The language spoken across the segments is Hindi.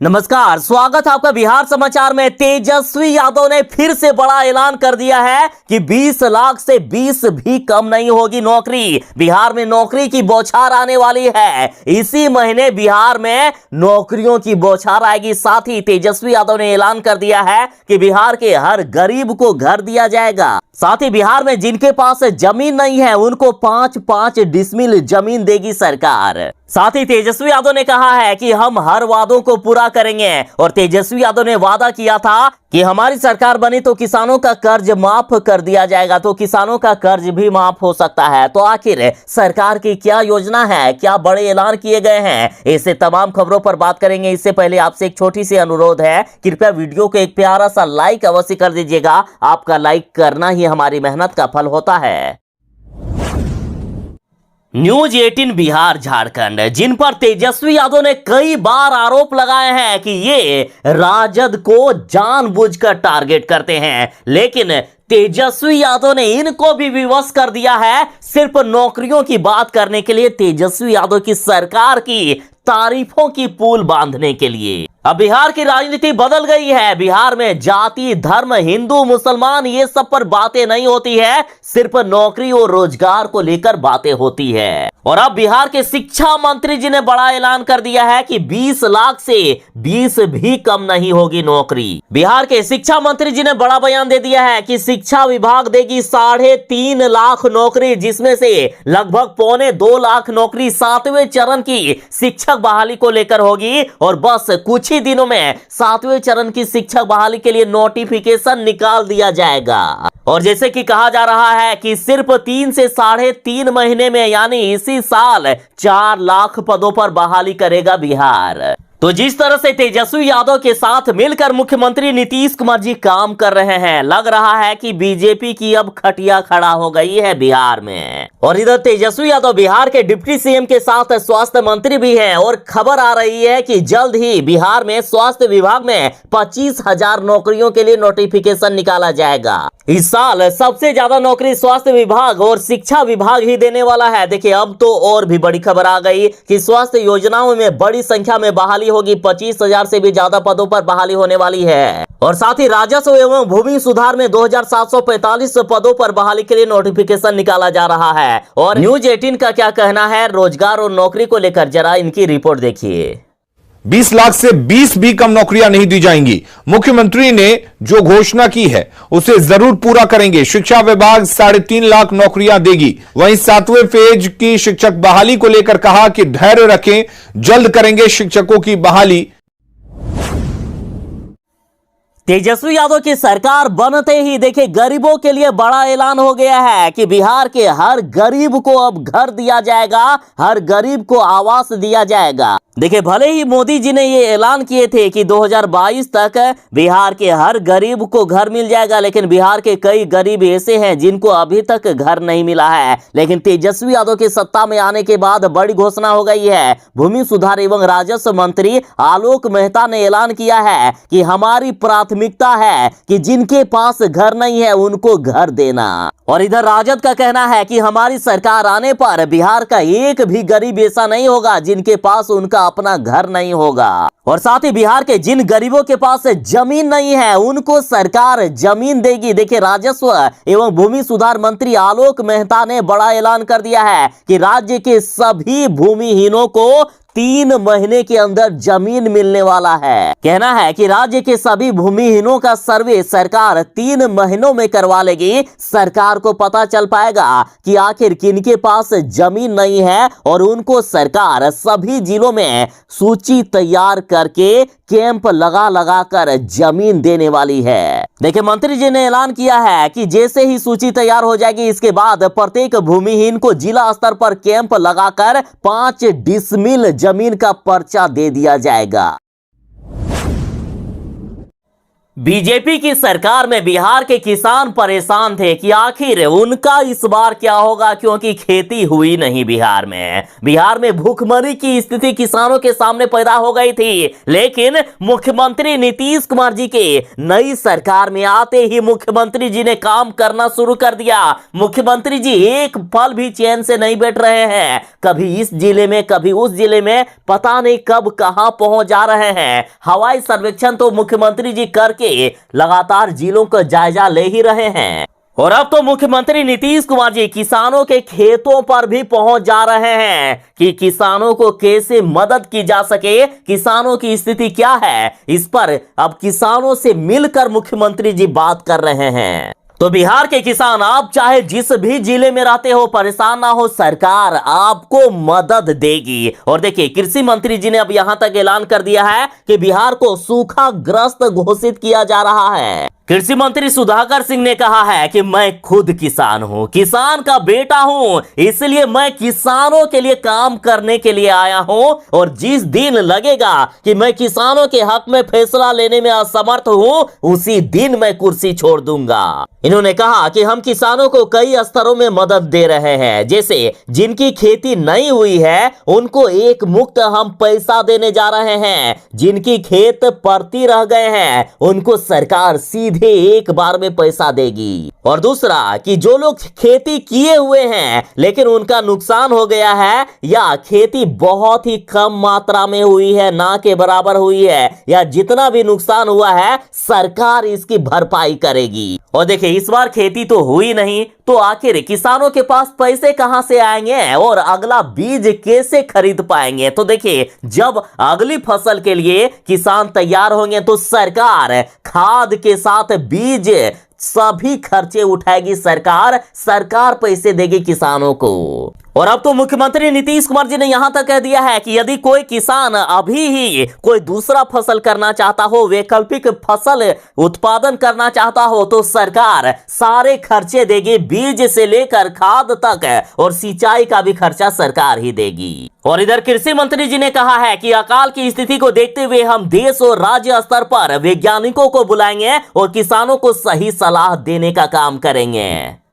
नमस्कार, स्वागत है आपका बिहार समाचार में। तेजस्वी यादव ने फिर से बड़ा ऐलान कर दिया है कि 20 लाख से 20 भी कम नहीं होगी नौकरी। बिहार में नौकरी की बौछार आने वाली है। इसी महीने बिहार में नौकरियों की बौछार आएगी। साथ ही तेजस्वी यादव ने ऐलान कर दिया है कि बिहार के हर गरीब को घर दिया जाएगा। साथ ही बिहार में जिनके पास जमीन नहीं है उनको 5-5 डिसमिल जमीन देगी सरकार। साथ ही तेजस्वी यादव ने कहा है कि हम हर वादों को पूरा करेंगे और तेजस्वी यादव ने वादा किया था कि हमारी सरकार बनी तो किसानों का कर्ज माफ कर दिया जाएगा। तो किसानों का कर्ज भी माफ हो सकता है। तो आखिर सरकार की क्या योजना है, क्या बड़े ऐलान किए गए हैं, ऐसे तमाम खबरों पर बात करेंगे। इससे पहले आपसे एक छोटी सी अनुरोध है, कृपया वीडियो को एक प्यारा सा लाइक अवश्य कर दीजिएगा। आपका लाइक करना ही हमारी मेहनत का फल होता है। न्यूज 18 बिहार झारखंड, जिन पर तेजस्वी यादव ने कई बार आरोप लगाए हैं कि ये राजद को जानबूझकर टारगेट करते हैं, लेकिन तेजस्वी यादव ने इनको भी विवश कर दिया है सिर्फ नौकरियों की बात करने के लिए, तेजस्वी यादव की सरकार की तारीफों की पुल बांधने के लिए। अब बिहार की राजनीति बदल गई है। बिहार में जाति, धर्म, हिंदू, मुसलमान ये सब पर बातें नहीं होती है, सिर्फ नौकरी और रोजगार को लेकर बातें होती है। और अब बिहार के शिक्षा मंत्री जी ने बड़ा ऐलान कर दिया है कि 20 लाख से 20 भी कम नहीं होगी नौकरी। बिहार के शिक्षा मंत्री जी ने बड़ा बयान दे दिया है कि शिक्षा विभाग देगी 3.5 लाख नौकरी, जिसमें से लगभग 1.25 लाख नौकरी 7वें चरण की शिक्षक बहाली को लेकर होगी। और बस कुछ ही दिनों में 7वें चरण की शिक्षक बहाली के लिए नोटिफिकेशन निकाल दिया जाएगा। और जैसे कि कहा जा रहा है कि सिर्फ 3 से 3.5 महीने में, यानी इसी साल 4 लाख पदों पर बहाली करेगा बिहार। तो जिस तरह से तेजस्वी यादव के साथ मिलकर मुख्यमंत्री नीतीश कुमार जी काम कर रहे हैं, लग रहा है कि बीजेपी की अब खटिया खड़ा हो गई है बिहार में। और इधर तेजस्वी यादव बिहार के डिप्टी सीएम के साथ स्वास्थ्य मंत्री भी हैं। और खबर आ रही है कि जल्द ही बिहार में स्वास्थ्य विभाग में 25,000 नौकरियों के लिए नोटिफिकेशन निकाला जाएगा। इस साल सबसे ज्यादा नौकरी स्वास्थ्य विभाग और शिक्षा विभाग ही देने वाला है। देखिए, अब तो और भी बड़ी खबर आ गई कि स्वास्थ्य योजनाओं में बड़ी संख्या में बहाली होगी। 25,000 से भी ज्यादा पदों पर बहाली होने वाली है। और साथ ही राजस्व एवं भूमि सुधार में 2,745 पदों पर बहाली के लिए नोटिफिकेशन निकाला जा रहा है। और न्यूज 18 का क्या कहना है रोजगार और नौकरी को लेकर, जरा इनकी रिपोर्ट देखिए। 20 लाख से 20 भी कम नौकरियां नहीं दी जाएंगी। मुख्यमंत्री ने जो घोषणा की है उसे जरूर पूरा करेंगे। शिक्षा विभाग 3.5 लाख नौकरियां देगी। वहीं 7वें फेज की शिक्षक बहाली को लेकर कहा कि धैर्य रखें, जल्द करेंगे शिक्षकों की बहाली। तेजस्वी यादव की सरकार बनते ही देखिए गरीबों के लिए बड़ा ऐलान हो गया है कि बिहार के हर गरीब को अब घर दिया जाएगा, हर गरीब को आवास दिया जाएगा। देखिए, भले ही मोदी जी ने ये ऐलान किए थे कि 2022 तक बिहार के हर गरीब को घर मिल जाएगा, लेकिन बिहार के कई गरीब ऐसे हैं जिनको अभी तक घर नहीं मिला है। लेकिन तेजस्वी यादव की सत्ता में आने के बाद बड़ी घोषणा हो गई है। भूमि सुधार एवं राजस्व मंत्री आलोक मेहता ने ऐलान किया है कि हमारी प्राथमिकता है कि जिनके पास घर नहीं है उनको घर देना। और इधर राजद का कहना है कि हमारी सरकार आने पर बिहार का एक भी गरीब ऐसा नहीं होगा जिनके पास उनका अपना घर नहीं होगा। और साथ ही बिहार के जिन गरीबों के पास जमीन नहीं है उनको सरकार जमीन देगी। देखिए, राजस्व एवं भूमि सुधार मंत्री आलोक मेहता ने बड़ा ऐलान कर दिया है कि राज्य के सभी भूमिहीनों को 3 महीने के अंदर जमीन मिलने वाला है। कहना है कि राज्य के सभी भूमिहीनों का सर्वे सरकार 3 महीनों में करवा लेगी। सरकार को पता चल पाएगा कि आखिर किनके पास जमीन नहीं है और उनको सरकार सभी जिलों में सूची तैयार करके कैंप लगा कर जमीन देने वाली है। देखिए, मंत्री जी ने ऐलान किया है कि जैसे ही सूची तैयार हो जाएगी इसके बाद प्रत्येक भूमिहीन को जिला स्तर पर कैंप लगाकर 5 डिसमिल जमीन का पर्चा दे दिया जाएगा। बीजेपी की सरकार में बिहार के किसान परेशान थे कि आखिर उनका इस बार क्या होगा, क्योंकि खेती हुई नहीं बिहार में भूखमरी की स्थिति किसानों के सामने पैदा हो गई थी। लेकिन मुख्यमंत्री नीतीश कुमार जी के नई सरकार में आते ही मुख्यमंत्री जी ने काम करना शुरू कर दिया। मुख्यमंत्री जी एक पल भी चैन से नहीं बैठ रहे हैं, कभी इस जिले में कभी उस जिले में, पता नहीं कब कहां पहुंच जा रहे हैं। हवाई सर्वेक्षण तो मुख्यमंत्री जी करके लगातार जिलों का जायजा ले ही रहे हैं। और अब तो मुख्यमंत्री नीतीश कुमार जी किसानों के खेतों पर भी पहुंच जा रहे हैं कि किसानों को कैसे मदद की जा सके, किसानों की स्थिति क्या है, इस पर अब किसानों से मिलकर मुख्यमंत्री जी बात कर रहे हैं। तो बिहार के किसान, आप चाहे जिस भी जिले में रहते हो, परेशान ना हो, सरकार आपको मदद देगी। और देखिए, कृषि मंत्री जी ने अब यहां तक ऐलान कर दिया है कि बिहार को सूखाग्रस्त घोषित किया जा रहा है। कृषि मंत्री सुधाकर सिंह ने कहा है कि मैं खुद किसान हूं, किसान का बेटा हूं, इसलिए मैं किसानों के लिए काम करने के लिए आया हूं। और जिस दिन लगेगा कि मैं किसानों के हक में फैसला लेने में असमर्थ हूं, उसी दिन मैं कुर्सी छोड़ दूंगा। इन्होंने कहा कि हम किसानों को कई स्तरों में मदद दे रहे हैं, जैसे जिनकी खेती नहीं हुई है उनको एक मुक्त हम पैसा देने जा रहे हैं, जिनकी खेत परती रह गए हैं उनको सरकार सीधे एक बार में पैसा देगी। और दूसरा कि जो लोग खेती किए हुए हैं लेकिन उनका नुकसान हो गया है, या खेती बहुत ही कम मात्रा में हुई है, ना के बराबर हुई है, या जितना भी नुकसान हुआ है सरकार इसकी भरपाई करेगी। और देखिए, इस बार खेती तो हुई नहीं, तो आखिर किसानों के पास पैसे कहां से आएंगे और अगला बीज कैसे खरीद पाएंगे? तो देखिए, जब अगली फसल के लिए किसान तैयार होंगे तो सरकार खाद के साथ बीज सभी खर्चे उठाएगी, सरकार पैसे देगी किसानों को। और अब तो मुख्यमंत्री नीतीश कुमार जी ने यहां तक कह दिया है कि यदि कोई किसान अभी ही कोई दूसरा फसल करना चाहता हो, वैकल्पिक फसल उत्पादन करना चाहता हो, तो सरकार सारे खर्चे देगी, बीज से लेकर खाद तक, और सिंचाई का भी खर्चा सरकार ही देगी। और इधर कृषि मंत्री जी ने कहा है कि अकाल की स्थिति को देखते हुए हम देश और राज्य स्तर पर वैज्ञानिकों को बुलाएंगे और किसानों को सही सलाह देने का काम करेंगे।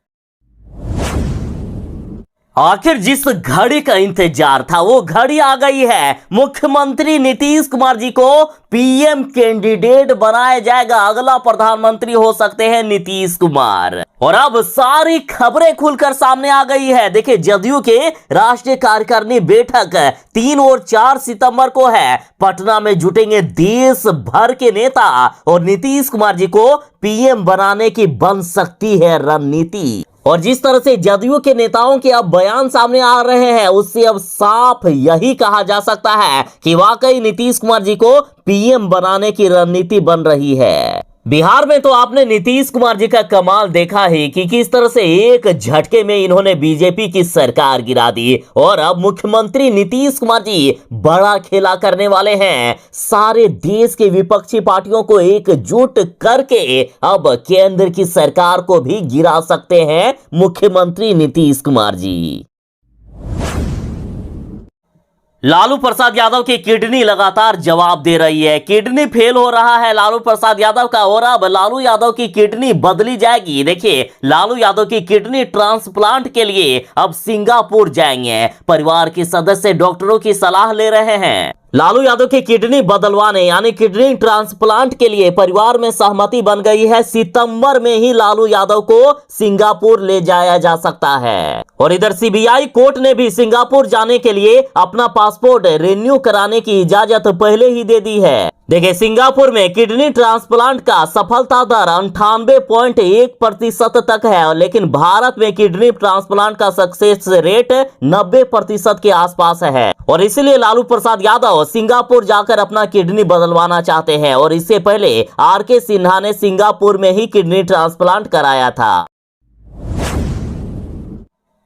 आखिर जिस घड़ी का इंतजार था वो घड़ी आ गई है। मुख्यमंत्री नीतीश कुमार जी को पीएम कैंडिडेट बनाया जाएगा, अगला प्रधानमंत्री हो सकते हैं नीतीश कुमार। और अब सारी खबरें खुलकर सामने आ गई है। देखिए, जदयू के राष्ट्रीय कार्यकारिणी बैठक 3 और 4 सितंबर को है। पटना में जुटेंगे देश भर के नेता और नीतीश कुमार जी को पीएम बनाने की बन सकती है रणनीति। और जिस तरह से जदयू के नेताओं के अब बयान सामने आ रहे हैं, उससे अब साफ यही कहा जा सकता है कि वाकई नीतीश कुमार जी को पीएम बनाने की रणनीति बन रही है। बिहार में तो आपने नीतीश कुमार जी का कमाल देखा ही कि किस तरह से एक झटके में इन्होंने बीजेपी की सरकार गिरा दी। और अब मुख्यमंत्री नीतीश कुमार जी बड़ा खेला करने वाले हैं, सारे देश के विपक्षी पार्टियों को एकजुट करके अब केंद्र की सरकार को भी गिरा सकते हैं मुख्यमंत्री नीतीश कुमार जी। लालू प्रसाद यादव की किडनी लगातार जवाब दे रही है, किडनी फेल हो रहा है लालू प्रसाद यादव का, और अब लालू यादव की किडनी बदली जाएगी। देखिए, लालू यादव की किडनी ट्रांसप्लांट के लिए अब सिंगापुर जाएंगे। परिवार के सदस्य डॉक्टरों की सलाह ले रहे हैं। लालू यादव की किडनी बदलवाने यानी किडनी ट्रांसप्लांट के लिए परिवार में सहमति बन गई है। सितंबर में ही लालू यादव को सिंगापुर ले जाया जा सकता है। और इधर सीबीआई कोर्ट ने भी सिंगापुर जाने के लिए अपना पासपोर्ट रिन्यू कराने की इजाजत पहले ही दे दी है। देखिए, सिंगापुर में किडनी ट्रांसप्लांट का सफलता दर 98.1% तक है, लेकिन भारत में किडनी ट्रांसप्लांट का सक्सेस रेट 90% के आसपास है। और इसलिए लालू प्रसाद यादव सिंगापुर जाकर अपना किडनी बदलवाना चाहते हैं। और इससे पहले आरके सिन्हा ने सिंगापुर में ही किडनी ट्रांसप्लांट कराया था।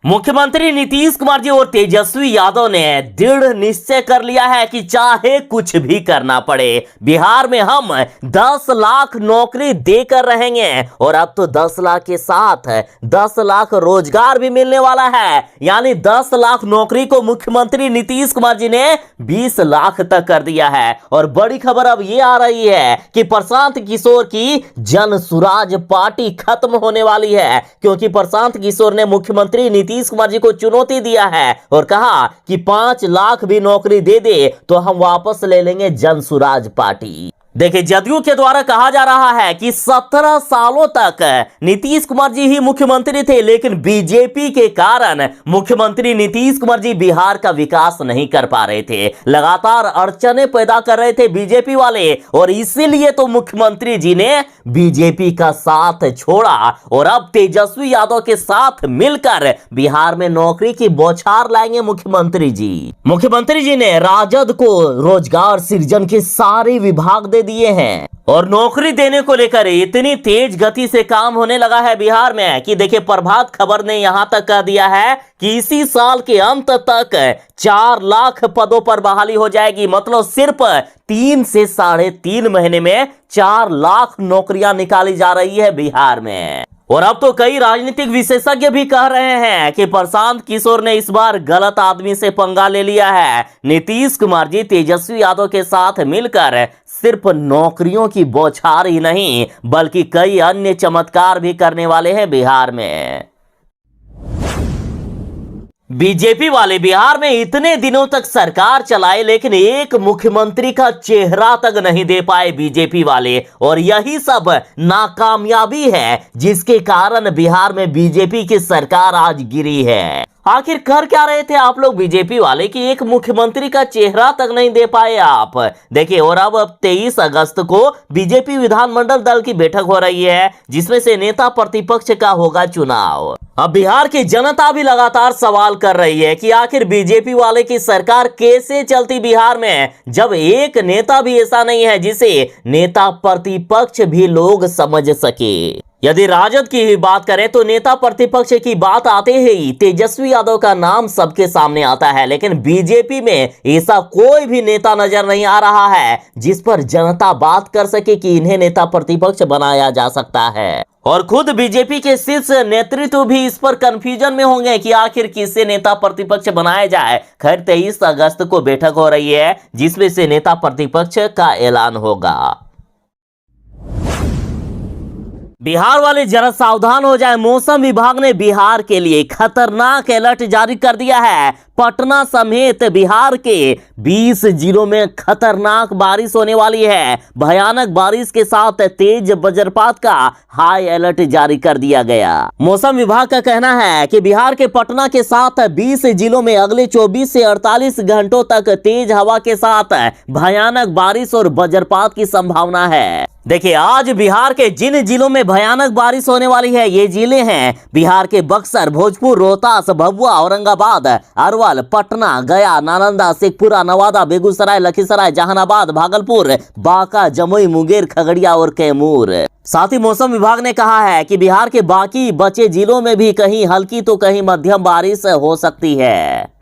मुख्यमंत्री नीतीश कुमार जी और तेजस्वी यादव ने दृढ़ निश्चय कर लिया है कि चाहे कुछ भी करना पड़े, बिहार में हम 10 लाख नौकरी देकर रहेंगे। और अब तो 10 लाख के साथ 10 लाख रोजगार भी मिलने वाला है, यानी 10 लाख नौकरी को मुख्यमंत्री नीतीश कुमार जी ने 20 लाख तक कर दिया है। और बड़ी खबर अब ये आ रही है कि प्रशांत किशोर की जन सुराज पार्टी खत्म होने वाली है, क्योंकि प्रशांत किशोर ने मुख्यमंत्री नीतीश कुमार जी को चुनौती दिया है और कहा कि 5 लाख भी नौकरी दे दे तो हम वापस ले लेंगे जन सुराज पार्टी। देखिए, जदयू के द्वारा कहा जा रहा है कि 17 सालों तक नीतीश कुमार जी ही मुख्यमंत्री थे, लेकिन बीजेपी के कारण मुख्यमंत्री नीतीश कुमार जी बिहार का विकास नहीं कर पा रहे थे, लगातार अड़चने पैदा कर रहे थे बीजेपी वाले, और इसीलिए तो मुख्यमंत्री जी ने बीजेपी का साथ छोड़ा और अब तेजस्वी यादव के साथ मिलकर बिहार में नौकरी की बौछार लाएंगे मुख्यमंत्री जी। मुख्यमंत्री जी ने राजद को रोजगार सृजन के सारे विभाग दे दिए हैं और नौकरी देने को लेकर इतनी तेज गति से काम होने लगा है बिहार में कि देखिए, प्रभात खबर ने यहां तक कह दिया है कि इसी साल के अंत तक 4 लाख पदों पर बहाली हो जाएगी। मतलब सिर्फ 3 से 3.5 महीने में 4 लाख नौकरियां निकाली जा रही है बिहार में। और अब तो कई राजनीतिक विशेषज्ञ भी कह रहे हैं कि प्रशांत किशोर ने इस बार गलत आदमी से पंगा ले लिया है। नीतीश कुमार जी तेजस्वी यादव के साथ मिलकर सिर्फ नौकरियों की बौछार ही नहीं बल्कि कई अन्य चमत्कार भी करने वाले हैं बिहार में। बीजेपी वाले बिहार में इतने दिनों तक सरकार चलाए, लेकिन एक मुख्यमंत्री का चेहरा तक नहीं दे पाए बीजेपी वाले, और यही सब नाकामयाबी है जिसके कारण बिहार में बीजेपी की सरकार आज गिरी है। आखिर कर क्या रहे थे आप लोग बीजेपी वाले कि एक मुख्यमंत्री का चेहरा तक नहीं दे पाए आप? देखिए, और अब 23 अगस्त को बीजेपी विधानमंडल दल की बैठक हो रही है, जिसमें से नेता प्रतिपक्ष का होगा चुनाव। अब बिहार की जनता भी लगातार सवाल कर रही है कि आखिर बीजेपी वाले की सरकार कैसे चलती बिहार में, जब एक नेता भी ऐसा नहीं है जिसे नेता प्रतिपक्ष भी लोग समझ सके। यदि राजद की ही बात करें तो नेता प्रतिपक्ष की बात आते ही तेजस्वी यादव का नाम सबके सामने आता है, लेकिन बीजेपी में ऐसा कोई भी नेता नजर नहीं आ रहा है जिस पर जनता बात कर सके कि इन्हें नेता प्रतिपक्ष बनाया जा सकता है। और खुद बीजेपी के शीर्ष नेतृत्व भी इस पर कंफ्यूजन में होंगे कि आखिर किससे नेता प्रतिपक्ष बनाया जाए। खैर, 23 अगस्त को बैठक हो रही है जिसमें से नेता प्रतिपक्ष का ऐलान होगा। बिहार वाले जरा सावधान हो जाए, मौसम विभाग ने बिहार के लिए खतरनाक अलर्ट जारी कर दिया है। पटना समेत बिहार के 20 जिलों में खतरनाक बारिश होने वाली है। भयानक बारिश के साथ तेज वज्रपात का हाई अलर्ट जारी कर दिया गया। मौसम विभाग का कहना है कि बिहार के पटना के साथ 20 जिलों में अगले 24 से 48 घंटों तक तेज हवा के साथ भयानक बारिश और वज्रपात की संभावना है। देखिए, आज बिहार के जिन जिलों में भयानक बारिश होने वाली है ये जिले हैं बिहार के बक्सर, भोजपुर, रोहतास, भभुआ, औरंगाबाद, अरवल, पटना, गया, नालंदा, शेखपुरा, नवादा, बेगूसराय, लखीसराय, जहानाबाद, भागलपुर, बांका, जमुई, मुंगेर, खगड़िया और कैमूर। साथ ही मौसम विभाग ने कहा है कि बिहार के बाकी बचे जिलों में भी कहीं हल्की तो कहीं मध्यम बारिश हो सकती है।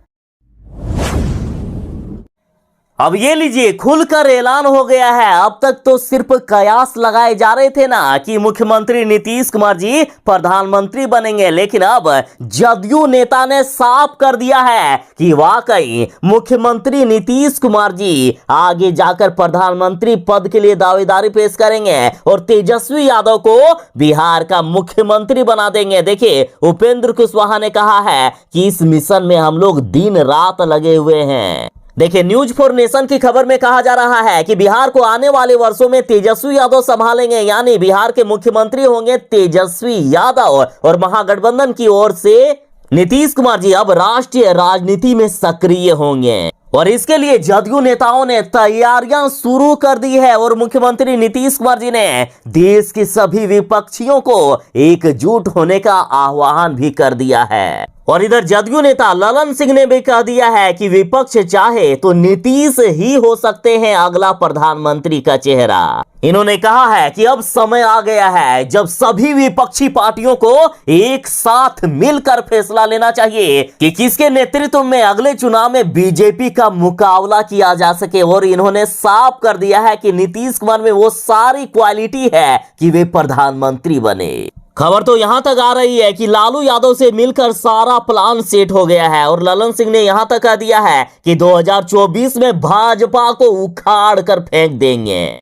अब ये लीजिए, खुलकर ऐलान हो गया है। अब तक तो सिर्फ कयास लगाए जा रहे थे ना कि मुख्यमंत्री नीतीश कुमार जी प्रधानमंत्री बनेंगे, लेकिन अब जदयू नेता ने साफ कर दिया है कि वाकई मुख्यमंत्री नीतीश कुमार जी आगे जाकर प्रधानमंत्री पद के लिए दावेदारी पेश करेंगे और तेजस्वी यादव को बिहार का मुख्यमंत्री बना देंगे। देखिए, उपेंद्र कुशवाहा ने कहा है कि इस मिशन में हम लोग दिन रात लगे हुए हैं। देखिए, न्यूज फॉर नेशन की खबर में कहा जा रहा है कि बिहार को आने वाले वर्षों में तेजस्वी यादव संभालेंगे, यानी बिहार के मुख्यमंत्री होंगे तेजस्वी यादव और महागठबंधन की ओर से नीतीश कुमार जी अब राष्ट्रीय राजनीति में सक्रिय होंगे। और इसके लिए जदयू नेताओं ने तैयारियां शुरू कर दी है और मुख्यमंत्री नीतीश कुमार जी ने देश के सभी विपक्षियों को एकजुट होने का आह्वान भी कर दिया है। और इधर जदयू नेता ललन सिंह ने भी कह दिया है कि विपक्ष चाहे तो नीतीश ही हो सकते हैं अगला प्रधानमंत्री का चेहरा। इन्होंने कहा है कि अब समय आ गया है जब सभी विपक्षी पार्टियों को एक साथ मिलकर फैसला लेना चाहिए कि किसके नेतृत्व में अगले चुनाव में बीजेपी का मुकाबला किया जा सके। और इन्होंने साफ कर दिया है कि नीतीश कुमार में वो सारी क्वालिटी है कि वे प्रधानमंत्री बने। खबर तो यहां तक आ रही है कि लालू यादव से मिलकर सारा प्लान सेट हो गया है और ललन सिंह ने यहां तक कह दिया है कि 2024 में भाजपा को उखाड़ कर फेंक देंगे।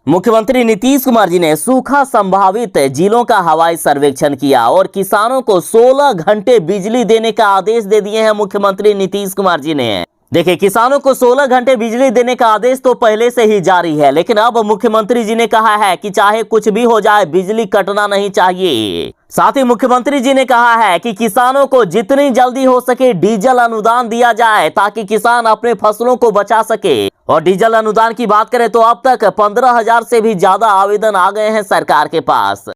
मुख्यमंत्री नीतीश कुमार जी ने सूखा संभावित जिलों का हवाई सर्वेक्षण किया और किसानों को 16 घंटे बिजली देने का आदेश दे दिए हैं मुख्यमंत्री नीतीश कुमार जी ने। देखिए, किसानों को 16 घंटे बिजली देने का आदेश तो पहले से ही जारी है, लेकिन अब मुख्यमंत्री जी ने कहा है कि चाहे कुछ भी हो जाए बिजली कटना नहीं चाहिए। साथ ही मुख्यमंत्री जी ने कहा है कि किसानों को जितनी जल्दी हो सके डीजल अनुदान दिया जाए ताकि किसान अपने फसलों को बचा सके। और डीजल अनुदान की बात करें तो अब तक 15,000 से भी ज्यादा आवेदन आ गए हैं सरकार के पास।